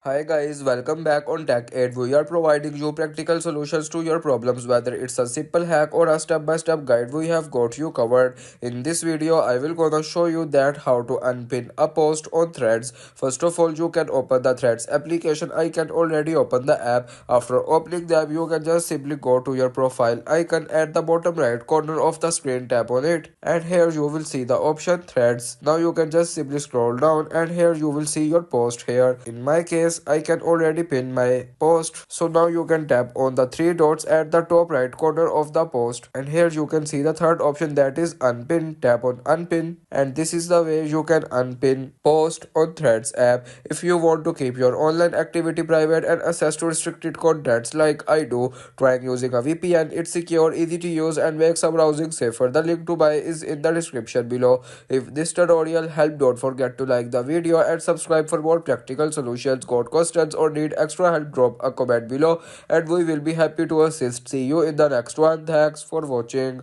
Hi guys, welcome back on Tech Aid. We are providing you practical solutions to your problems, whether it's a simple hack or a step-by-step guide. We have got you covered. In this video, I will gonna show you that how to unpin a post on Threads. First of all, you can open the Threads application. I can already open the app. After opening the app, you can just simply go to your profile icon at the bottom right corner of the screen. Tap on it, and here you will see the option Threads. Now you can just simply scroll down, and here you will see your post here. In my case, I can already pin my post. So now you can tap on the three dots at the top right corner of the post, and here you can see the third option, that is unpin. Tap on unpin, and this is the way you can unpin post on Threads app. If you want to keep your online activity private and access to restricted contents like I do, trying using a VPN. It's secure, easy to use, and makes our browsing safer. The link to buy is in the description below. If this tutorial helped, don't forget to like the video and subscribe for more practical solutions. Got questions or need extra help, drop a comment below and we will be happy to assist. See you in the next one. Thanks for watching.